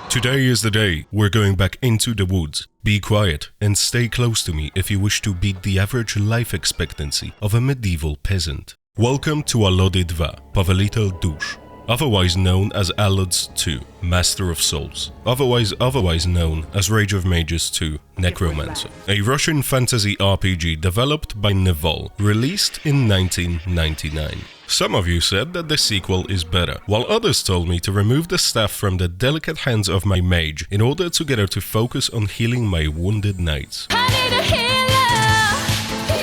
Today is the day we're going back into the woods. Be quiet and stay close to me if you wish to beat the average life expectancy of a medieval peasant. Welcome to Allods 2, Powelitelj Dusz, otherwise known as Allods 2, Master of Souls, otherwise known as Rage of Mages 2, Necromancer, a Russian fantasy RPG developed by Nival, released in 1999. Some of you said that the sequel is better, while others told me to remove the staff from the delicate hands of my mage in order to get her to focus on healing my wounded knights. I need a healer.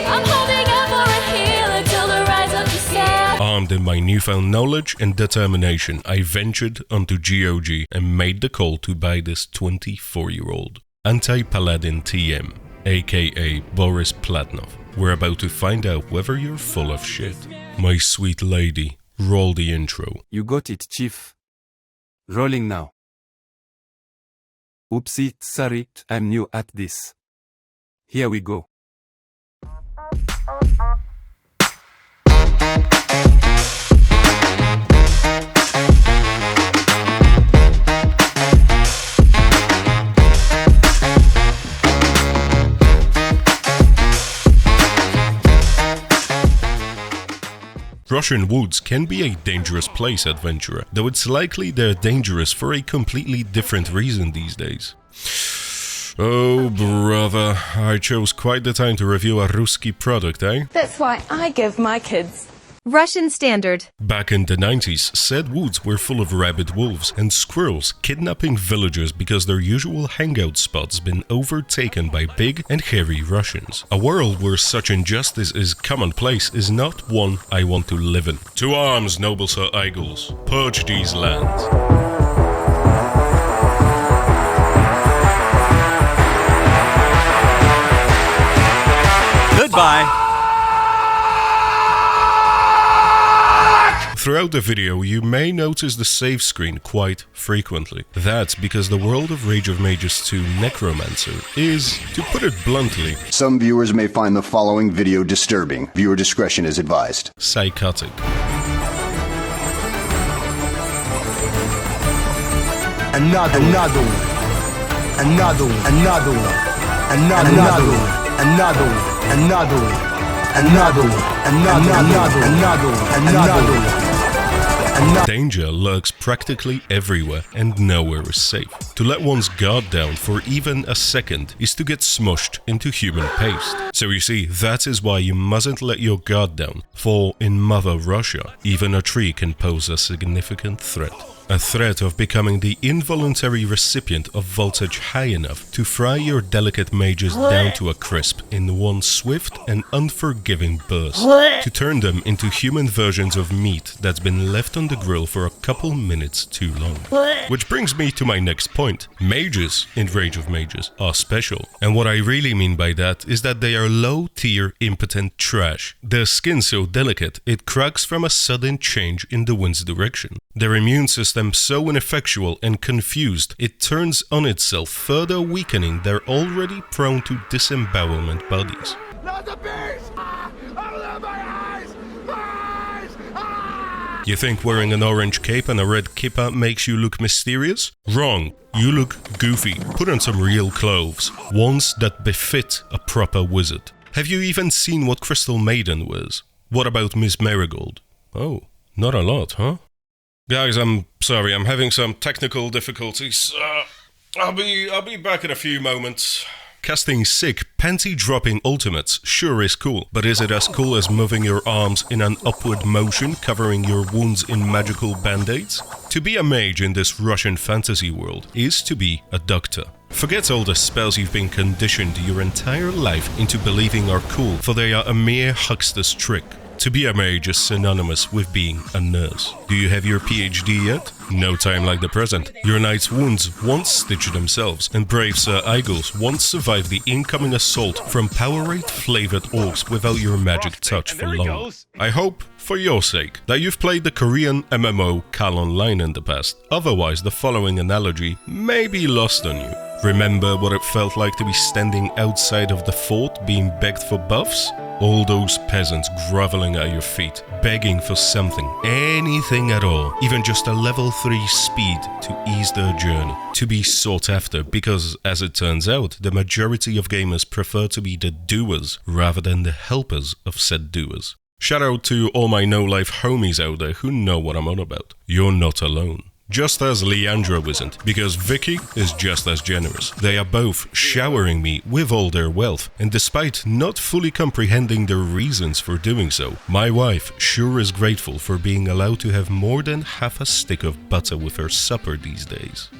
I'm holding out for a healer till the rise of the sun. Armed in my newfound knowledge and determination, I ventured onto GOG and made the call to buy this 24-year-old. Anti-Paladin TM, aka Boris Platnov. We're about to find out whether you're full of shit. My sweet lady, roll the intro. You got it, Chief. Rolling now. Oopsie, sorry, I'm new at this. Here we go. Russian woods can be a dangerous place, adventurer, though it's likely they're dangerous for a completely different reason these days. Oh, brother, I chose quite the time to review a Ruski product, eh? That's why I give my kids Russian standard. Back in the 90s, said woods were full of rabid wolves and squirrels kidnapping villagers because their usual hangout spots been overtaken by big and hairy Russians. A world where such injustice is commonplace is not one I want to live in. To arms, noble Sir Eagles, purge these lands. Goodbye! Throughout the video, you may notice the save screen quite frequently. That's because the world of Rage of Mages 2 Necromancer is, to put it bluntly, some viewers may find the following video disturbing. Viewer discretion is advised. psychotic. Another Danger lurks practically everywhere and nowhere is safe. To let one's guard down for even a second is to get smushed into human paste. So you see, that is why you mustn't let your guard down, for in Mother Russia, even a tree can pose a significant threat. A threat of becoming the involuntary recipient of voltage high enough to fry your delicate mages down to a crisp in one swift and unforgiving burst, to turn them into human versions of meat that's been left on the grill for a couple minutes too long. Which brings me to my next point. Mages in Rage of Mages are special, and what I really mean by that is that they are low-tier impotent trash. Their skin so delicate it cracks from a sudden change in the wind's direction. Their immune system so ineffectual and confused, it turns on itself, further weakening their already prone to disembowelment bodies. Not the beast! Open my eyes! My eyes! You think wearing an orange cape and a red kippa makes you look mysterious? Wrong. You look goofy. Put on some real clothes, ones that befit a proper wizard. Have you even seen what Crystal Maiden wears? What about Miss Marigold? Oh, not a lot, huh? Guys, I'm sorry, I'm having some technical difficulties. I'll be back in a few moments. Casting sick, panty-dropping ultimates sure is cool, but is it as cool as moving your arms in an upward motion, covering your wounds in magical band-aids? To be a mage in this Russian fantasy world is to be a doctor. Forget all the spells you've been conditioned your entire life into believing are cool, for they are a mere huckster's trick. To be a mage is synonymous with being a nurse. Do you have your PhD yet? No time like the present. Your knight's wounds won't stitch themselves, and brave Sir Eagles won't survive the incoming assault from Powerade-flavored orcs without your magic touch for long. I hope, for your sake, that you've played the Korean MMO Kal Online in the past. Otherwise, the following analogy may be lost on you. Remember what it felt like to be standing outside of the fort being begged for buffs? All those peasants groveling at your feet, begging for something, anything at all, even just a level 3 speed to ease their journey, to be sought after, because, as it turns out, the majority of gamers prefer to be the doers rather than the helpers of said doers. Shout out to all my no-life homies out there who know what I'm on about. You're not alone. Just as Leandro isn't, because Vicky is just as generous. They are both showering me with all their wealth, and despite not fully comprehending their reasons for doing so, my wife sure is grateful for being allowed to have more than half a stick of butter with her supper these days.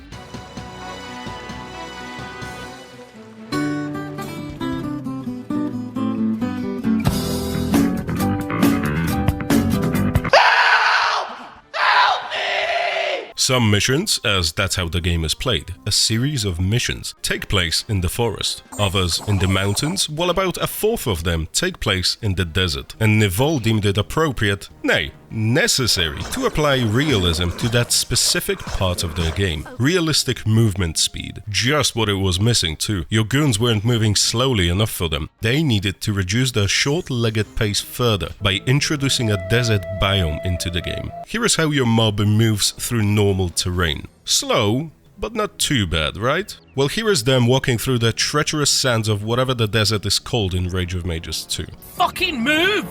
Some missions, as that's how the game is played, a series of missions, take place in the forest. Others in the mountains, while about a fourth of them take place in the desert. And Nival deemed it appropriate, nay, necessary, to apply realism to that specific part of the game. Realistic movement speed. Just what it was missing too. Your goons weren't moving slowly enough for them. They needed to reduce their short-legged pace further by introducing a desert biome into the game. Here is how your mob moves through normal terrain. Slow, but not too bad, right? Well, here is them walking through the treacherous sands of whatever the desert is called in Rage of Mages 2. Fucking move!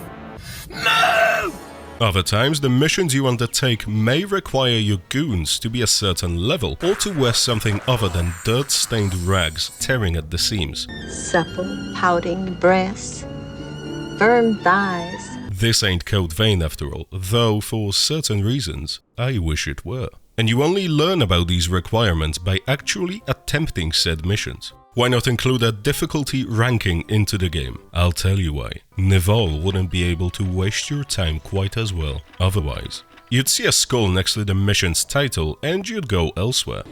Move! Other times, the missions you undertake may require your goons to be a certain level, or to wear something other than dirt-stained rags tearing at the seams. Supple, pouting breasts, firm thighs. This ain't Code Vein after all, though for certain reasons, I wish it were. And you only learn about these requirements by actually attempting said missions. Why not include a difficulty ranking into the game? I'll tell you why. Nival wouldn't be able to waste your time quite as well otherwise. You'd see a skull next to the mission's title and you'd go elsewhere.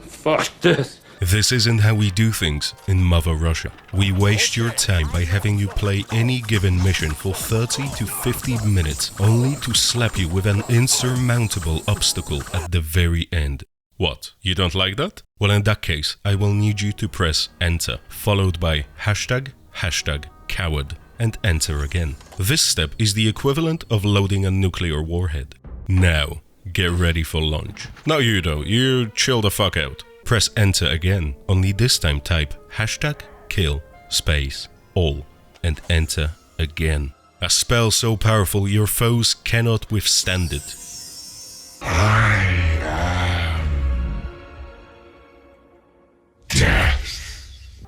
Fuck this. This isn't how we do things in Mother Russia. We waste your time by having you play any given mission for 30 to 50 minutes only to slap you with an insurmountable obstacle at the very end. What, you don't like that? Well, in that case, I will need you to press enter, followed by hashtag coward, and enter again. This step is the equivalent of loading a nuclear warhead. Now, get ready for launch. Not you though, you chill the fuck out. Press enter again, only this time type hashtag kill space all and enter again. A spell so powerful your foes cannot withstand it.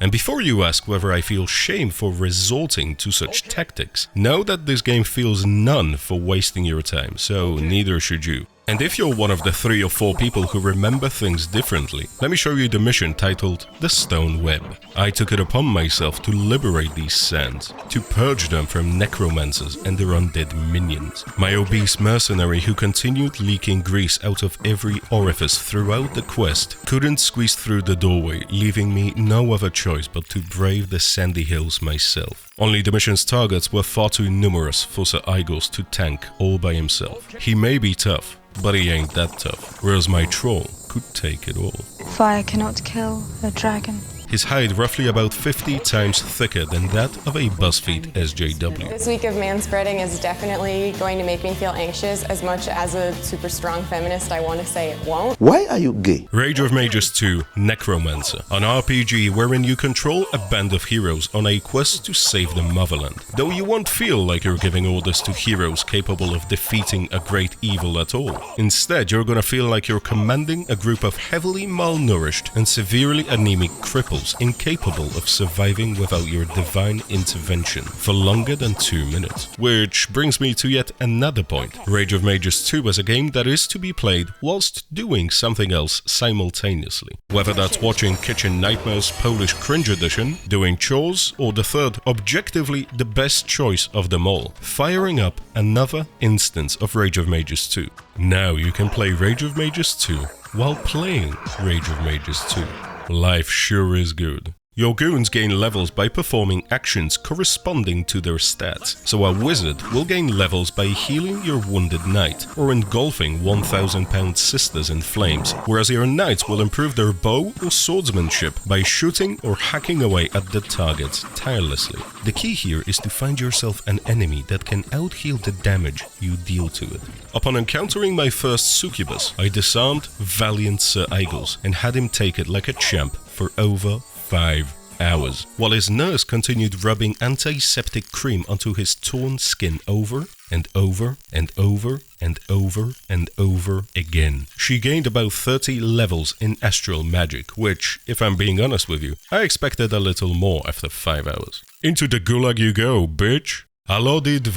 And before you ask whether I feel shame for resorting to such tactics, know that this game feels none for wasting your time, so neither should you. And if you're one of the 3 or 4 people who remember things differently, let me show you the mission titled The Stone Web. I took it upon myself to liberate these sands, to purge them from necromancers and their undead minions. My obese mercenary who continued leaking grease out of every orifice throughout the quest couldn't squeeze through the doorway, leaving me no other choice but to brave the sandy hills myself. Only the mission's targets were far too numerous for Sir Igos to tank all by himself. He may be tough, but he ain't that tough, whereas my troll could take it all. Fire cannot kill a dragon. His hide roughly about 50 times thicker than that of a BuzzFeed SJW. This week of manspreading is definitely going to make me feel anxious. As much as a super strong feminist, I want to say it won't. Why are you gay? Rage of Mages 2 Necromancer, an RPG wherein you control a band of heroes on a quest to save the motherland. Though you won't feel like you're giving orders to heroes capable of defeating a great evil at all. Instead, you're gonna feel like you're commanding a group of heavily malnourished and severely anemic cripples incapable of surviving without your divine intervention for longer than 2 minutes. Which brings me to yet another point. Rage of Mages 2 is a game that is to be played whilst doing something else simultaneously. Whether that's watching Kitchen Nightmares Polish Cringe Edition, doing chores, or the third, objectively the best choice of them all, firing up another instance of Rage of Mages 2. Now you can play Rage of Mages 2 while playing Rage of Mages 2. Life sure is good. Your goons gain levels by performing actions corresponding to their stats, so a wizard will gain levels by healing your wounded knight, or engulfing 1,000-pound sisters in flames, whereas your knights will improve their bow or swordsmanship by shooting or hacking away at the targets tirelessly. The key here is to find yourself an enemy that can out-heal the damage you deal to it. Upon encountering my first succubus, I disarmed valiant Sir Aigles and had him take it like a champ for over 5 hours, while his nurse continued rubbing antiseptic cream onto his torn skin over and over and over and over and over again. She gained about 30 levels in astral magic, which, if I'm being honest with you, I expected a little more after 5 hours. Into the gulag you go, bitch! Allods 2,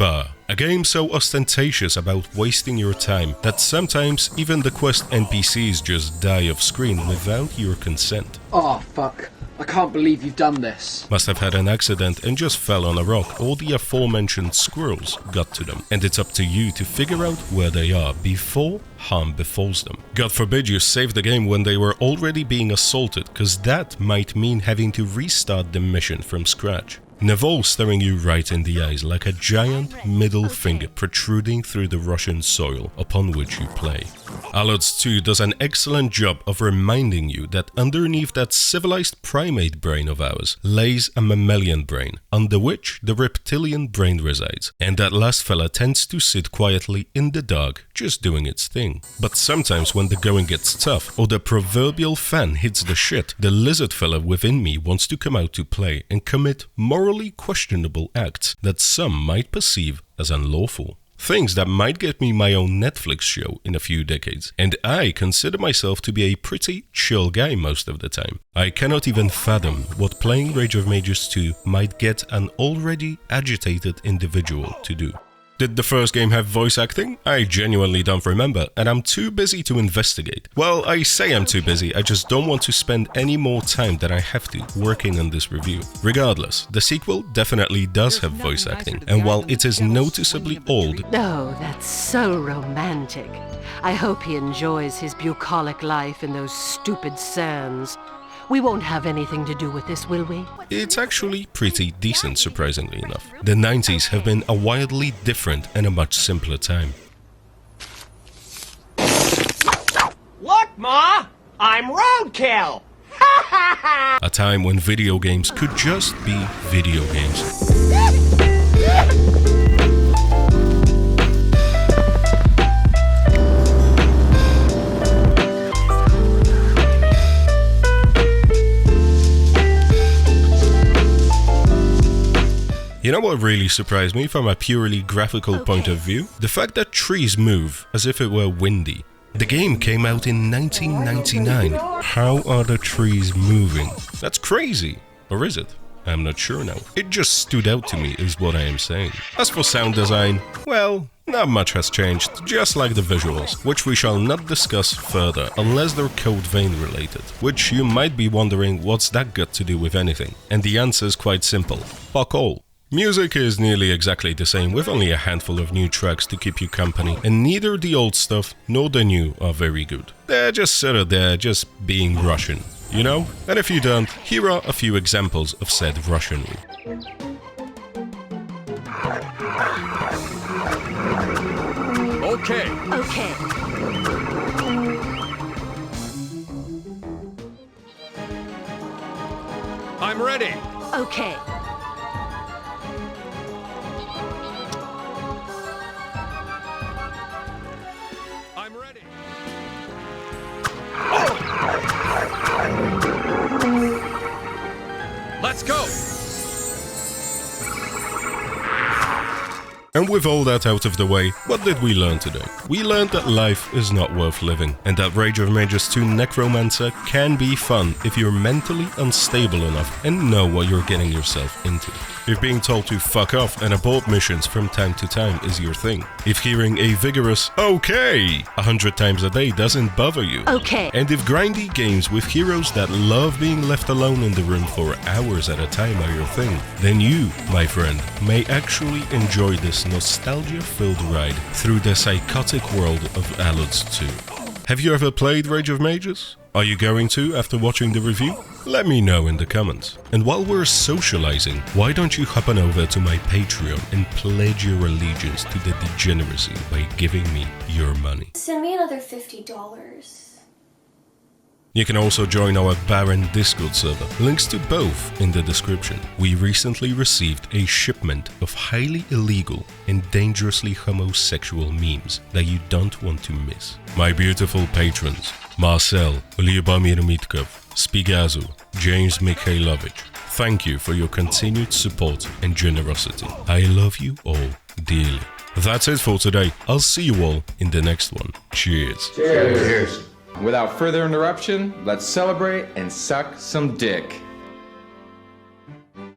a game so ostentatious about wasting your time that sometimes even the quest NPCs just die off screen without your consent. Oh fuck, I can't believe you've done this. Must have had an accident and just fell on a rock, or the aforementioned squirrels got to them, and it's up to you to figure out where they are before harm befalls them. God forbid you save the game when they were already being assaulted, cause that might mean having to restart the mission from scratch. Nival staring you right in the eyes like a giant middle finger protruding through the Russian soil upon which you play. Allods 2 does an excellent job of reminding you that underneath that civilized primate brain of ours lays a mammalian brain, under which the reptilian brain resides, and that last fella tends to sit quietly in the dark, just doing its thing. But sometimes when the going gets tough, or the proverbial fan hits the shit, the lizard fella within me wants to come out to play and commit morally questionable acts that some might perceive as unlawful. Things that might get me my own Netflix show in a few decades, and I consider myself to be a pretty chill guy most of the time. I cannot even fathom what playing Rage of Mages 2 might get an already agitated individual to do. Did the first game have voice acting? I genuinely don't remember, and I'm too busy to investigate. Well, I say I'm too busy, I just don't want to spend any more time than I have to working on this review. Regardless, the sequel definitely does have voice acting, and while it is noticeably old... Oh, that's so romantic. I hope he enjoys his bucolic life in those stupid sands. We won't have anything to do with this, will we? It's actually pretty decent, surprisingly enough. The 90s have been a wildly different and a much simpler time. Look, Ma! I'm roadkill! A time when video games could just be video games. You know what really surprised me from a purely graphical point of view? The fact that trees move as if it were windy. The game came out in 1999. How are the trees moving? That's crazy. Or is it? I'm not sure now. It just stood out to me is what I am saying. As for sound design, well, not much has changed, just like the visuals, which we shall not discuss further unless they're Code Vein related, which you might be wondering what's that got to do with anything, and the answer is quite simple. Fuck all. Music is nearly exactly the same, with only a handful of new tracks to keep you company, and neither the old stuff nor the new are very good. They're just sort of there, just being Russian, you know? And if you don't, here are a few examples of said Russianry. Okay. Okay. I'm ready. Okay. I'm ready. Let's go. And with all that out of the way, what did we learn today? We learned that life is not worth living, and that Rage of Mages 2 Necromancer can be fun if you're mentally unstable enough and know what you're getting yourself into. If being told to fuck off and abort missions from time to time is your thing. If hearing a vigorous "okay" 100 times a day doesn't bother you. Okay. And if grindy games with heroes that love being left alone in the room for hours at a time are your thing, then you, my friend, may actually enjoy this nostalgia-filled ride through the psychotic world of Allods 2. Have you ever played Rage of Mages? Are you going to after watching the review? Let me know in the comments. And while we're socializing, why don't you hop on over to my Patreon and pledge your allegiance to the degeneracy by giving me your money. Send me another $50. You can also join our Baron Discord server, links to both in the description. We recently received a shipment of highly illegal and dangerously homosexual memes that you don't want to miss. My beautiful patrons, Marcel, Lyubomir Mitkov, Spigazu, James Mikhailovich, thank you for your continued support and generosity. I love you all dearly. That's it for today. I'll see you all in the next one. Cheers. Cheers. Without further interruption, let's celebrate and suck some dick.